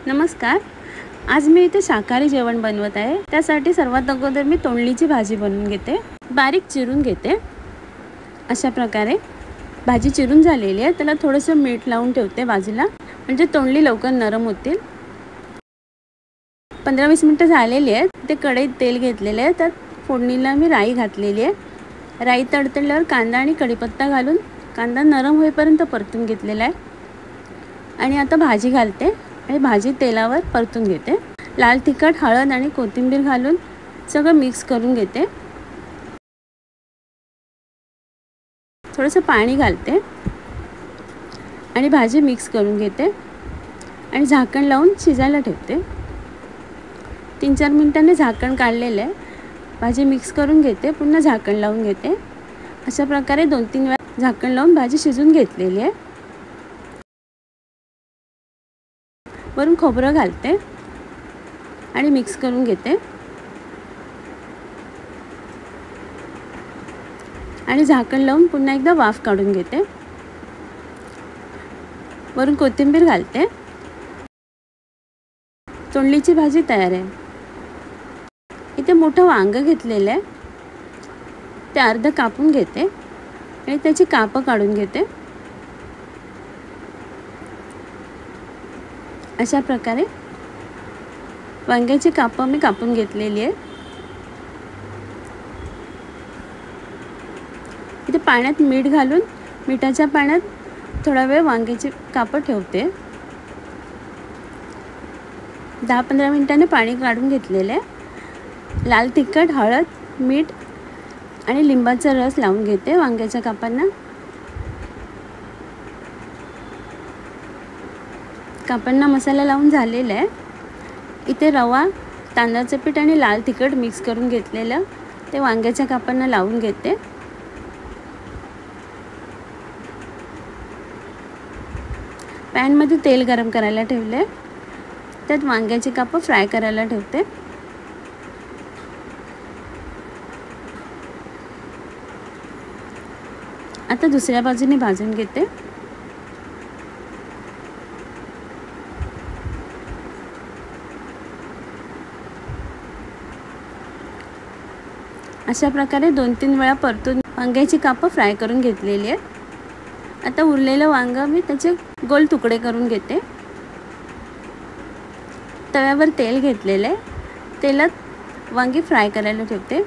नमस्कार. आज मी इथे शाकाहारी जेवण बनवत आहे. त्यासाठी सर्वात अगोदर मी तोंडलीची भाजी बनवून घेते. बारीक चिरून घेते. अशा प्रकारे भाजी चिरून झालेली आहे. त्याला थोडंसं मीठ लावून ठेवते बाजूला, म्हणजे तोंडली लवकर नरम होतील. 15-20 मिनिटं झालेली आहेत. ते कढईत तेल घेतलेले आहे. त्यात फोडणीला मी राई घातलेली आहे. राई तडतडल्यावर कांदा आणि कढीपत्ता घालून कांदा नरम होईपर्यंत परतून घेतलेला आहे. आणि आता भाजी घालते आणि भाजी तेलावर परतून घेते. लाल तिखट, हळद आणि कोथिंबीर घालून सगळं मिक्स करून घेते. थोडंसं पाणी घालते आणि भाजी मिक्स करून घेते आणि झाकण लावून शिजायला ठेवते. 3-4 मिनिटांनी झाकण काढलेलं आहे. भाजी मिक्स करून घेते, पुन्हा झाकण लावून घेते. अशा प्रकारे 2-3 वेळा झाकण लावून भाजी शिजून घेतलेली आहे. वरून खोबरं घालते आणि मिक्स करून घेते आणि झाकण लावून पुन्हा एकदा वाफ काढून घेते. वरून कोथिंबीर घालते. तोंडलीची भाजी तयार आहे. इथे मोठं वांगं घेतलेलं आहे. ते अर्ध कापून घेते आणि त्याची कापं काढून घेते. अशा प्रकारे वांग्याची कापं मी कापून घेतलेली आहे. इथे पाण्यात मीठ घालून मिठाच्या पाण्यात थोडा वेळ वांग्याची कापं ठेवते. 10-15 मिनिटांनी पाणी काढून घेतलेलं आहे. लाल तिखट, हळद, मीठ आणि लिंबाचा रस लावून घेते वांग्याच्या कापांना. कापांना मसाला लावून झालेला आहे. इथे रवा, तांदळाचं पीठ आणि लाल तिखट मिक्स करून घेतलेलं ते वांग्याच्या कापांना लावून घेते. पॅनमध्ये तेल गरम करायला ठेवले. त्यात वांग्याची कापं फ्राय करायला ठेवते. आता दुसऱ्या बाजूने भाजून घेते. अशा प्रकारे 2-3 वेळा परतून वांग्याची कापं फ्राय करून घेतलेली आहेत. आता उरलेलं वांगं मी त्याचे गोल तुकडे करून घेते. तव्यावर तेल घेतलेलं आहे. तेलात वांगी फ्राय करायला ठेवते.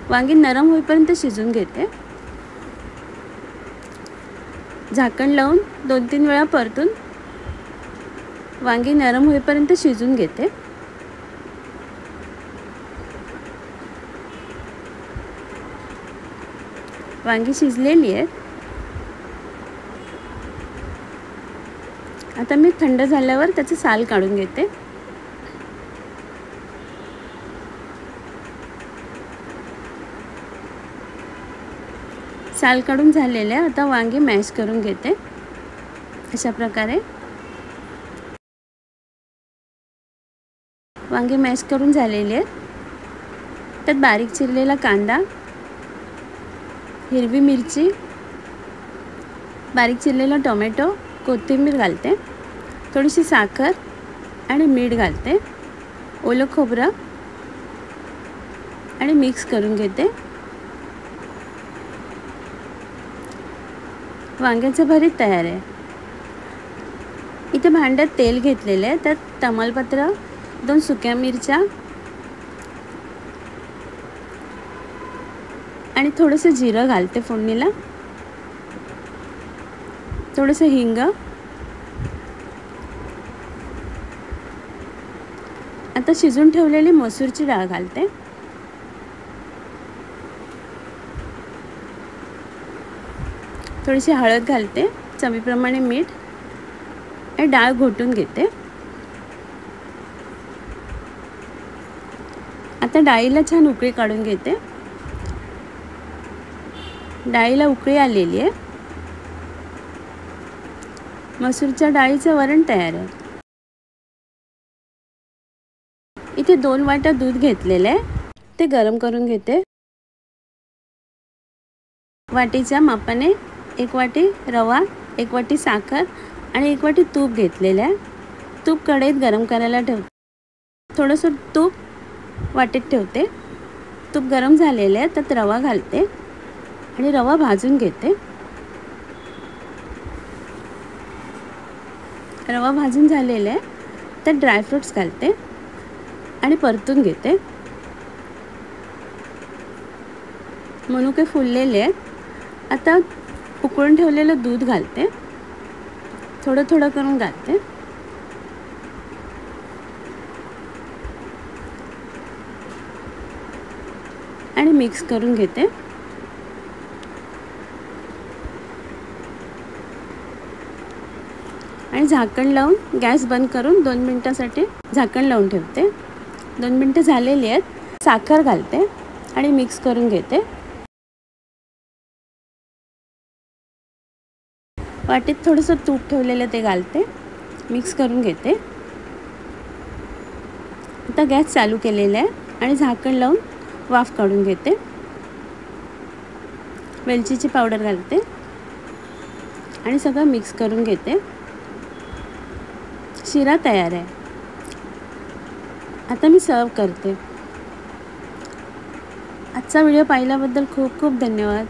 वांगी नरम होईपर्यंत शिजून घेते. झाकण लावून 2-3 वेळा परतून वांगी नरम होईपर्यंत शिजून घेते. वांगी शिजलेली आहेत. आता मी थंड झाल्यावर त्याचे साल काढून घेते. साल काढून झालेले आहे. आता वांगी मॅश करून घेते. अशा प्रकारे वांगी मॅश करून झालेले आहेत. त्यात बारीक चिरलेला कांदा, हिरवी मिरची, बारीक चिरलेला टोमॅटो, कोथिंबीर घालते. थोडीशी साखर आणि मीठ घालते. ओलं खोबरं आणि मिक्स करून घेते. वांग्याचं भरीत तयार आहे. इथे भांड्यात तेल घेतलेलं आहे. त्यात तमालपत्र, 2 सुक्या मिरच्या आणि थोडंसं जिरं घालते फोडणीला. थोडंसं हिंग. आता शिजून ठेवलेली मसूरची डाळ घालते. थोडीशी हळद घालते, चवीप्रमाणे मीठ आणि डाळ घोटून घेते. आता डाळीला छान उकळी काढून घेते. डाळीला उकळी आलेली आहे. मसूरच्या डाळीचं वरण तयार आहे. इथे 2 वाट्या दूध घेतलेलं आहे. ते गरम करून घेते. वाटीच्या मापाने 1 वाटी रवा, 1 वाटी साखर आणि 1 वाटी तूप घेतलेलं आहे. तूप कढईत गरम करायला ठेवते. थोडंसं तूप वाटीत ठेवते. तूप गरम झालेलं आहे, त्यात रवा घालते आणि रवा भाजून घेते. रवा भाजून झालेला आहे, त्यात ड्रायफ्रूट्स घालते आणि परतून घेते. मनुके फुललेले आहेत. आता उकळून ठेवलेलं दूध घालते. थोडं थोडं करून घालते. आणि मिक्स करून घेते. आणि झाकण लावून गॅस बंद करून 2 मिनिटासाठी झाकण लावून ठेवते. 2 मिनिटं झालेली आहेत. साखर घालते आणि मिक्स करून घेते. वाटीत थोडंसं तूप ठेवलेलं ते घालते. मिक्स करून घेते. आता गॅस चालू केलेला आहे आणि झाकण लावून वाफ काढून घेते. वेलचीची पावडर घालते आणि सगळं मिक्स करून घेते. शिरा तयार आहे. आता मी सर्व करते. आजचा व्हिडिओ पाहिल्याबद्दल खूप खूप धन्यवाद.